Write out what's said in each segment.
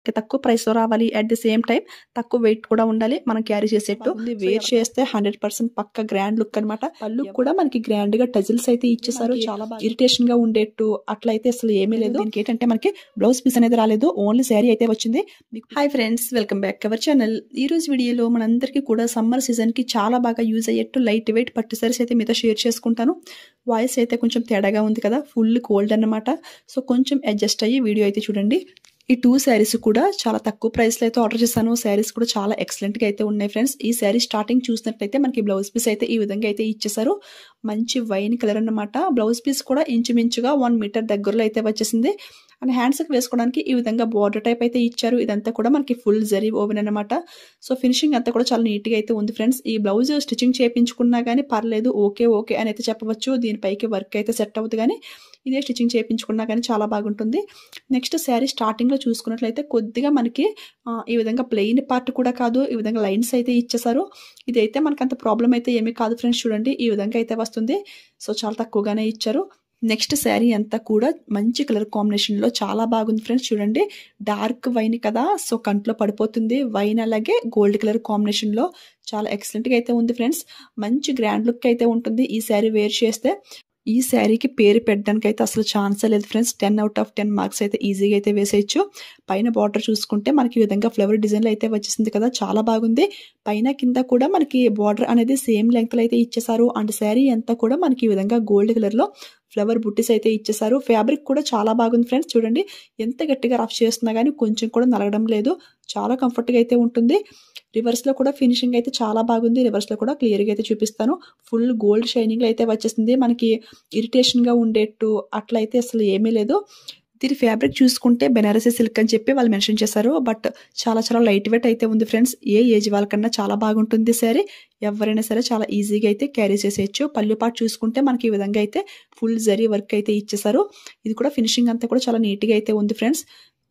మనకి తక్కువ ప్రైస్ లో రావాలి, అట్ ది సేమ్ టైం తక్కువ వెయిట్ కూడా ఉండాలి, మనం క్యారీ చేసేట్టు. వేర్ చేస్తే 100% పక్క గ్రాండ్ లుక్ అనమాట. పళ్ళు కూడా మనకి గ్రాండ్ గా టజిల్స్ అయితే ఇచ్చేసారు, చాలా ఇరిటేషన్ గా ఉండేట్టు అట్లయితే అసలు ఏమీ లేదు. దీనికి ఏంటంటే మనకి బ్లౌజ్ పీస్ అనేది రాలేదు, ఓన్లీ శారీ అయితే వచ్చింది. Hi friends, welcome back our channel. ఈ రోజు వీడియోలో మనందరికీ కూడా సమ్మర్ సీజన్ కి చాలా బాగా యూజ్ అయ్యేట్టు లైట్ వెయిట్ పట్టు సారీస్ అయితే మీతో షేర్ చేసుకుంటాను. వాయిస్ అయితే కొంచెం తేడాగా ఉంది కదా, ఫుల్ కోల్డ్ అన్నమాట. సో కొంచెం అడ్జస్ట్ అయ్యి వీడియో అయితే చూడండి. ఈ 2 శారీస్ కూడా చాలా తక్కువ ప్రైస్ లో అయితే ఆర్డర్ చేశాను. శారీస్ కూడా చాలా ఎక్సలెంట్ గా అయితే ఉన్నాయి ఫ్రెండ్స్. ఈ శారీ స్టార్టింగ్ చూసినట్లయితే మనకి బ్లౌజ్ పీస్ అయితే ఈ విధంగా అయితే ఇచ్చేసారు. మంచి వైన్ కలర్ అన్నమాట. బ్లౌజ్ పీస్ కూడా ఇంచుమించుగా 1 మీటర్ దగ్గరలో అయితే వచ్చేసింది. అండ్ హ్యాండ్స్ కి వేసుకోవడానికి ఈ విధంగా బార్డర్ టైప్ అయితే ఇచ్చారు. ఇదంతా కూడా మనకి ఫుల్ జరీ ఓవెన్ అనమాట. సో ఫినిషింగ్ అంతా కూడా చాలా నీట్ గా అయితే ఉంది ఫ్రెండ్స్. ఈ బ్లౌజ్ స్టిచ్చింగ్ చేయించుకున్నా గానీ పర్లేదు, ఓకే అని అయితే చెప్పవచ్చు. దీనిపైకి వర్క్ అయితే సెట్ అవుతుంది, కానీ ఇదే స్టిచ్చింగ్ చేయించుకున్నా కానీ చాలా బాగుంటుంది. నెక్స్ట్ శారీ స్టార్టింగ్ లో చూసుకున్నట్లయితే కొద్దిగా మనకి ఈ విధంగా ప్లెయిన్ పార్ట్ కూడా కాదు, ఈ విధంగా లైన్స్ అయితే ఇచ్చేసారు. ఇదైతే మనకు అంత ప్రాబ్లం అయితే ఏమీ కాదు ఫ్రెండ్స్. చూడండి ఈ విధంగా అయితే వస్తుంది. సో చాలా తక్కువగానే ఇచ్చారు. నెక్స్ట్ శారీ అంతా కూడా మంచి కలర్ కాంబినేషన్ లో చాలా బాగుంది ఫ్రెండ్స్. చూడండి డార్క్ వైన్ కదా, సో కంట్లో పడిపోతుంది. వైన్ అలాగే గోల్డ్ కలర్ కాంబినేషన్ లో చాలా ఎక్సలెంట్ గా అయితే ఉంది ఫ్రెండ్స్. మంచి గ్రాండ్ లుక్ అయితే ఉంటుంది ఈ శారీ వేర్ చేస్తే. ఈ శారీకి పేరు పెట్టడానికి అయితే అసలు ఛాన్సే లేదు ఫ్రెండ్స్. 10 out of 10 మార్క్స్ అయితే ఈజీగా అయితే వేసేయచ్చు. పైన బార్డర్ చూసుకుంటే మనకి ఈ విధంగా ఫ్లవర్ డిజైన్లో అయితే వచ్చేసింది కదా, చాలా బాగుంది. పైన కింద కూడా మనకి బార్డర్ అనేది సేమ్ లెంగ్త్ లో అయితే ఇచ్చేసారు. అండ్ శారీ అంతా కూడా మనకి ఈ విధంగా గోల్డ్ కలర్ లో ఫ్లవర్ బుట్టీస్ అయితే ఇచ్చేసారు. ఫ్యాబ్రిక్ కూడా చాలా బాగుంది ఫ్రెండ్స్. చూడండి ఎంత గట్టిగా రఫ్ చేస్తున్నా కానీ కొంచెం కూడా నలగడం లేదు, చాలా కంఫర్ట్ గా అయితే ఉంటుంది. రివర్స్ లో కూడా ఫినిషింగ్ అయితే చాలా బాగుంది. రివర్స్ లో కూడా క్లియర్ గా అయితే చూపిస్తాను. ఫుల్ గోల్డ్ షైనింగ్ లో అయితే వచ్చేసింది. మనకి ఇరిటేషన్ గా ఉండేట్టు అట్లయితే అసలు ఏమీ లేదు. దీని ఫ్యాబ్రిక్ చూసుకుంటే బెనారసీ సిల్క్ అని చెప్పి వాళ్ళు మెన్షన్ చేశారు. బట్ చాలా చాలా లైట్ వెయిట్ అయితే ఉంది ఫ్రెండ్స్. ఏ ఏజ్ వాళ్ళకన్నా చాలా బాగుంటుంది శారీ. ఎవరైనా సరే చాలా ఈజీగా అయితే క్యారీ చేసేయచ్చు. పళ్ళు పాటు చూసుకుంటే మనకి ఈ విధంగా అయితే ఫుల్ జరీ వర్క్ అయితే ఇచ్చేసారు. ఇది కూడా ఫినిషింగ్ అంతా కూడా చాలా నీట్ గా అయితే ఉంది ఫ్రెండ్స్.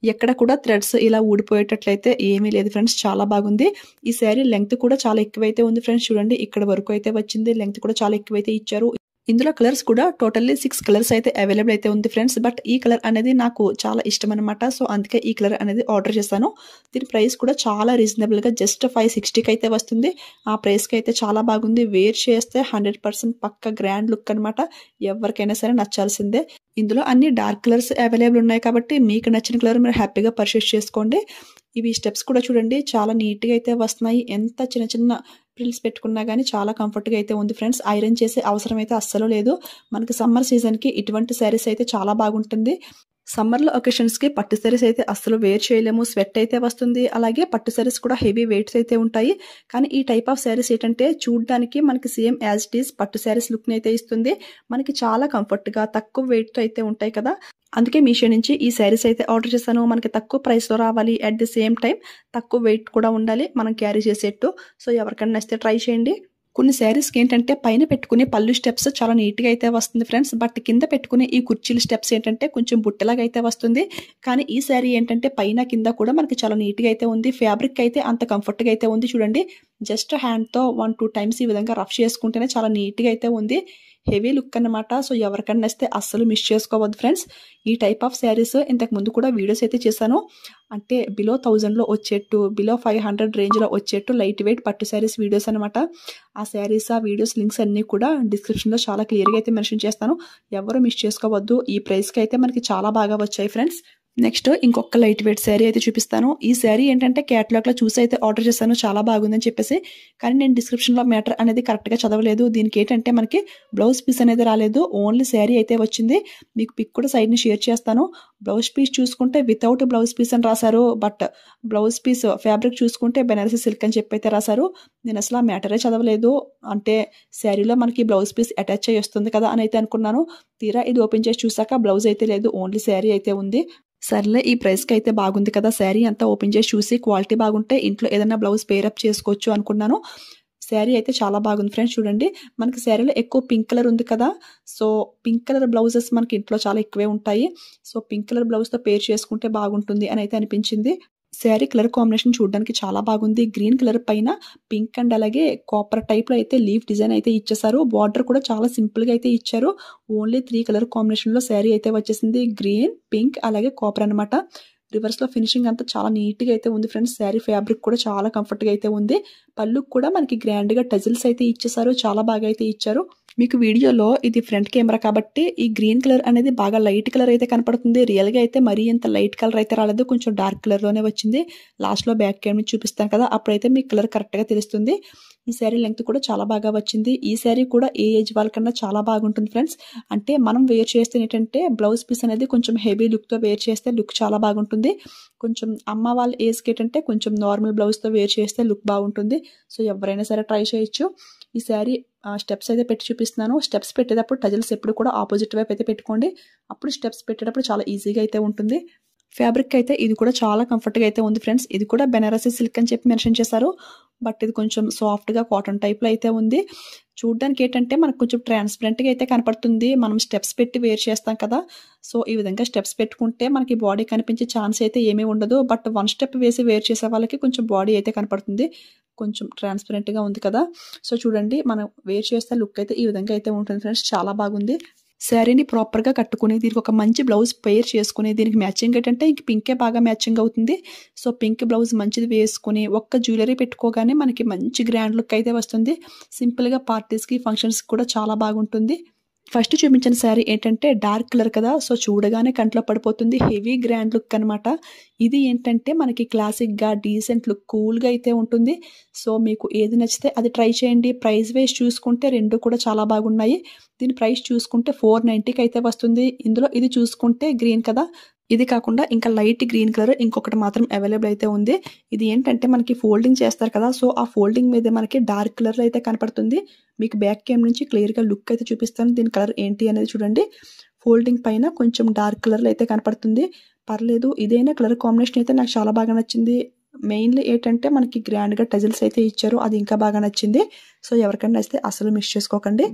ఎక్కడ కూడా థ్రెడ్స్ ఇలా ఊడిపోయేటట్లయితే ఏమీ లేదు ఫ్రెండ్స్, చాలా బాగుంది. ఈ శారీ లెంగ్త్ కూడా చాలా ఎక్కువైతే ఉంది ఫ్రెండ్స్. చూడండి ఇక్కడ వరకు అయితే వచ్చింది. లెంగ్త్ కూడా చాలా ఎక్కువైతే ఇచ్చారు. ఇందులో కలర్స్ కూడా టోటల్లీ 6 కలర్స్ అయితే అవైలబుల్ అయితే ఉంది ఫ్రెండ్స్. బట్ ఈ కలర్ అనేది నాకు చాలా ఇష్టం అనమాట. సో అందుకే ఈ కలర్ అనేది ఆర్డర్ చేశాను. దీని ప్రైస్ కూడా చాలా రీజనబుల్ గా జస్ట్ 560కి అయితే వస్తుంది. ఆ ప్రైస్ కి అయితే చాలా బాగుంది. వేర్ చేస్తే 100% పక్క గ్రాండ్ లుక్ అనమాట. ఎవరికైనా సరే నచ్చాల్సిందే. ఇందులో అన్ని డార్క్ కలర్స్ అవైలబుల్ ఉన్నాయి కాబట్టి మీకు నచ్చిన కలర్ మీరు హ్యాపీగా పర్చేస్ చేసుకోండి. ఇవి స్టెప్స్ కూడా చూడండి చాలా నీట్ గా అయితే వస్తున్నాయి. ఎంత చిన్న చిన్న ప్రిల్స్ పెట్టుకున్నా కానీ చాలా కంఫర్ట్ గా అయితే ఉంది ఫ్రెండ్స్. ఐరన్ చేసే అవసరం అయితే అస్సలు లేదు. మనకి సమ్మర్ సీజన్ కి ఇటువంటి శారీస్ అయితే చాలా బాగుంటుంది. సమ్మర్ లో ఒకేషన్స్ కి పట్టు శారీస్ అయితే అస్సలు వేర్ చేయలేము, స్వెట్ అయితే వస్తుంది. అలాగే పట్టు శారీస్ కూడా హెవీ వెయిట్స్ అయితే ఉంటాయి. కానీ ఈ టైప్ ఆఫ్ శారీస్ ఏంటంటే చూడడానికి మనకి సేమ్ యాజ్ ఇట్ ఈస్ పట్టు శారీస్ లుక్ ని అయితే ఇస్తుంది. మనకి చాలా కంఫర్ట్ గా తక్కువ వెయిట్ తో అయితే ఉంటాయి కదా, అందుకే మీషో నుంచి ఈ శారీస్ అయితే ఆర్డర్ చేశాను. మనకి తక్కువ ప్రైస్ లో రావాలి, అట్ ది సేమ్ టైం తక్కువ వెయిట్ కూడా ఉండాలి, మనం క్యారీ చేసేట్టు. సో ఎవరికైనా నచ్చితే ట్రై చేయండి. కొన్ని శారీస్కి ఏంటంటే పైన పెట్టుకునే పళ్ళు స్టెప్స్ చాలా నీట్గా అయితే వస్తుంది ఫ్రెండ్స్. బట్ కింద పెట్టుకునే ఈ కుర్చీల స్టెప్స్ ఏంటంటే కొంచెం బుట్టలాగా అయితే వస్తుంది. కానీ ఈ శారీ ఏంటంటే పైన కింద కూడా మనకి చాలా నీట్గా అయితే ఉంది. ఫ్యాబ్రిక్ అయితే అంత కంఫర్ట్గా అయితే ఉంది. చూడండి జస్ట్ హ్యాండ్తో 1-2 టైమ్స్ ఈ విధంగా రఫ్ చేసుకుంటేనే చాలా నీట్గా అయితే ఉంది. హెవీ లుక్ అన్నమాట. సో ఎవరికైనా నచ్చితే అస్సలు మిస్ చేసుకోవద్దు ఫ్రెండ్స్. ఈ టైప్ ఆఫ్ శారీస్ ఇంతకు ముందు కూడా వీడియోస్ అయితే చేశాను. అంటే బిలో 1000లో వచ్చేట్టు, బిలో 500 రేంజ్లో వచ్చేట్టు లైట్ వెయిట్ పట్టు శారీస్ వీడియోస్ అనమాట. ఆ శారీస్ ఆ వీడియోస్ లింక్స్ అన్నీ కూడా డిస్క్రిప్షన్లో చాలా క్లియర్గా అయితే మెన్షన్ చేస్తాను. ఎవరు మిస్ చేసుకోవద్దు. ఈ ప్రైస్కి అయితే మనకి చాలా బాగా వచ్చాయి ఫ్రెండ్స్. నెక్స్ట్ ఇంకొక లైట్ వెయిట్ శారీ అయితే చూపిస్తాను. ఈ శారీ ఏంటంటే క్యాటలాగ్ లో చూసి అయితే ఆర్డర్ చేశాను, చాలా బాగుందని చెప్పేసి. కానీ నేను డిస్క్రిప్షన్ లో మ్యాటర్ అనేది కరెక్ట్ గా చదవలేదు. దీనికి ఏంటంటే మనకి బ్లౌజ్ పీస్ అనేది రాలేదు, ఓన్లీ శారీ అయితే వచ్చింది. మీకు పిక్ కూడా సైడ్ ని షేర్ చేస్తాను. బ్లౌజ్ పీస్ చూసుకుంటే వితౌట్ బ్లౌజ్ పీస్ అని రాశారు. బట్ బ్లౌజ్ పీస్ ఫ్యాబ్రిక్ చూసుకుంటే బెనారసీ సిల్క్ అని చెప్పి అయితే రాశారు. నేను అసలు ఆ మ్యాటరే చదవలేదు. అంటే శారీలో మనకి బ్లౌజ్ పీస్ అటాచ్ అయ్యి వస్తుంది కదా అని అయితే అనుకున్నాను. తీరా ఇది ఓపెన్ చేసి చూసాక బ్లౌజ్ అయితే లేదు, ఓన్లీ శారీ అయితే ఉంది. సర్లే ఈ ప్రైస్కి అయితే బాగుంది కదా, శారీ అంతా ఓపెన్ చేసి చూసి క్వాలిటీ బాగుంటే ఇంట్లో ఏదైనా బ్లౌజ్ పేరప్ చేసుకోవచ్చు అనుకున్నాను. శారీ అయితే చాలా బాగుంది ఫ్రెండ్స్. చూడండి మనకి శారీలో ఎక్కువ పింక్ కలర్ ఉంది కదా, సో పింక్ కలర్ బ్లౌజెస్ మనకి ఇంట్లో చాలా ఎక్కువే ఉంటాయి. సో పింక్ కలర్ బ్లౌజ్తో పేర్ చేసుకుంటే బాగుంటుంది అని అయితే అనిపించింది. శారీ కలర్ కాంబినేషన్ చూడడానికి చాలా బాగుంది. గ్రీన్ కలర్ పైన పింక్ అండ్ అలాగే కాపర్ టైప్ లో అయితే లీఫ్ డిజైన్ అయితే ఇచ్చేసారు. బార్డర్ కూడా చాలా సింపుల్ గా అయితే ఇచ్చారు. ఓన్లీ 3 కలర్ కాంబినేషన్ లో శారీ అయితే వచ్చేసింది. గ్రీన్, పింక్ అలాగే కాపర్ అనమాట. రివర్స్ లో ఫినిషింగ్ అంతా చాలా నీట్ గా అయితే ఉంది ఫ్రెండ్స్. శారీ ఫ్యాబ్రిక్ కూడా చాలా కంఫర్ట్ గా అయితే ఉంది. పళ్ళు కూడా మనకి గ్రాండ్ గా టజిల్స్ అయితే ఇచ్చేసారు, చాలా బాగా అయితే ఇచ్చారు. మీకు వీడియోలో ఇది ఫ్రంట్ కెమెరా కాబట్టి ఈ గ్రీన్ కలర్ అనేది బాగా లైట్ కలర్ అయితే కనపడుతుంది. రియల్ గా అయితే మరీ ఇంత లైట్ కలర్ అయితే రాలేదు, కొంచెం డార్క్ కలర్ లోనే వచ్చింది. లాస్ట్ లో బ్యాక్ కెమెరా చూపిస్తాను కదా, అప్పుడైతే మీకు కలర్ కరెక్ట్ గా తెలుస్తుంది. ఈ శారీ లెంగ్త్ కూడా చాలా బాగా వచ్చింది. ఈ శారీ కూడా ఏ ఏజ్ వాళ్ళకన్నా చాలా బాగుంటుంది ఫ్రెండ్స్. అంటే మనం వేర్ చేస్తే ఏంటంటే బ్లౌజ్ పీస్ అనేది కొంచెం హెవీ లుక్ తో వేర్ చేస్తే లుక్ చాలా బాగుంటుంది. కొంచెం అమ్మ వాళ్ళ ఏజ్ కి ఏంటంటే కొంచెం నార్మల్ బ్లౌజ్ తో వేర్ చేస్తే లుక్ బాగుంటుంది. సో ఎవరైనా సరే ట్రై చేయొచ్చు. ఈ శారీ స్టెప్స్ అయితే పెట్టి చూపిస్తున్నాను. స్టెప్స్ పెట్టేటప్పుడు టజిల్స్ ఎప్పుడు కూడా ఆపోజిట్ వైపు అయితే పెట్టుకోండి. అప్పుడు స్టెప్స్ పెట్టేటప్పుడు చాలా ఈజీగా అయితే ఉంటుంది. ఫ్యాబ్రిక్ అయితే ఇది కూడా చాలా కంఫర్ట్ గా అయితే ఉంది ఫ్రెండ్స్. ఇది కూడా బెనారసీ సిల్క్ అని చెప్పి మెన్షన్ చేశారు. బట్ ఇది కొంచెం సాఫ్ట్ గా కాటన్ టైప్ లో అయితే ఉంది. చూడడానికి ఏంటంటే మనకు కొంచెం ట్రాన్స్పరెంట్ గా అయితే కనపడుతుంది. మనం స్టెప్స్ పెట్టి వేర్ చేస్తాం కదా, సో ఈ విధంగా స్టెప్స్ పెట్టుకుంటే మనకి బాడీ కనిపించే ఛాన్స్ అయితే ఏమీ ఉండదు. బట్ వన్ స్టెప్ వేసి వేర్ చేసే వాళ్ళకి కొంచెం బాడీ అయితే కనపడుతుంది. కొంచెం ట్రాన్స్పరెంట్ గా ఉంది కదా. సో చూడండి, మనం వేర్ చేస్తే లుక్ అయితే ఈ విధంగా అయితే ఉంటుంది ఫ్రెండ్స్. చాలా బాగుంది. శారీని ప్రాపర్ గా కట్టుకుని దీనికి ఒక మంచి బ్లౌజ్ పేర్ చేసుకుని దీనికి మ్యాచింగ్ ఏంటంటే ఇంక పింకే బాగా మ్యాచింగ్ అవుతుంది. సో పింక్ బ్లౌజ్ మంచిది వేసుకుని ఒక్క జ్యువెలరీ పెట్టుకోగానే మనకి మంచి గ్రాండ్ లుక్ అయితే వస్తుంది. సింపుల్ గా పార్టీస్ కి ఫంక్షన్స్ కూడా చాలా బాగుంటుంది. ఫస్ట్ చూపించిన శారీ ఏంటంటే డార్క్ కలర్ కదా, సో చూడగానే కంట్లో పడిపోతుంది. హెవీ గ్రాండ్ లుక్ అనమాట. ఇది ఏంటంటే మనకి క్లాసిక్ గా డీసెంట్ లుక్ కూల్ గా అయితే ఉంటుంది. సో మీకు ఏది నచ్చితే అది ట్రై చేయండి. ప్రైస్ వైజ్ చూసుకుంటే రెండు కూడా చాలా బాగున్నాయి. దీని ప్రైస్ చూసుకుంటే 490కి అయితే వస్తుంది. ఇందులో ఇది చూసుకుంటే గ్రీన్ కదా, ఇది కాకుండా ఇంకా లైట్ గ్రీన్ కలర్ ఇంకొకటి మాత్రం అవైలబుల్ అయితే ఉంది. ఇది ఏంటంటే మనకి ఫోల్డింగ్ చేస్తారు కదా, సో ఆ ఫోల్డింగ్ మీద మనకి డార్క్ కలర్ అయితే కనపడుతుంది. మీకు బ్యాక్ క్యామ్ నుంచి క్లియర్ గా లుక్ అయితే చూపిస్తాను. దీని కలర్ ఏంటి అనేది చూడండి. ఫోల్డింగ్ పైన కొంచెం డార్క్ కలర్ అయితే కనపడుతుంది. పర్లేదు, ఇదైనా కలర్ కాంబినేషన్ అయితే నాకు చాలా బాగా నచ్చింది. మెయిన్లీ ఏంటంటే మనకి గ్రాండ్ గా టజిల్స్ అయితే ఇచ్చారు, అది ఇంకా బాగా నచ్చింది. సో ఎవరికైనా నచ్చితే అసలు మిస్ చేసుకోకండి.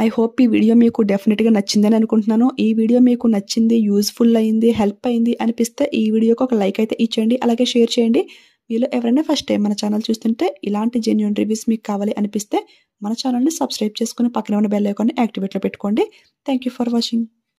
ఐ హోప్ ఈ వీడియో మీకు డెఫినెట్ గా నచ్చిందని అనుకుంటున్నాను. ఈ వీడియో మీకు నచ్చింది, యూస్ఫుల్ అయింది, హెల్ప్ అయింది అనిపిస్తే ఈ వీడియోకి ఒక లైక్ అయితే ఇచ్చేయండి, అలాగే షేర్ చేయండి. మీలో ఎవరైనా ఫస్ట్ టైం మన ఛానల్ చూస్తుంటే ఇలాంటి జెన్యూన్ రివ్యూస్ మీకు కావాలి అనిపిస్తే మన ఛానల్ని సబ్స్క్రైబ్ చేసుకుని పక్కన ఉన్న బెల్ ఐకాన్ని యాక్టివేట్లో పెట్టుకోండి. Thank you for watching.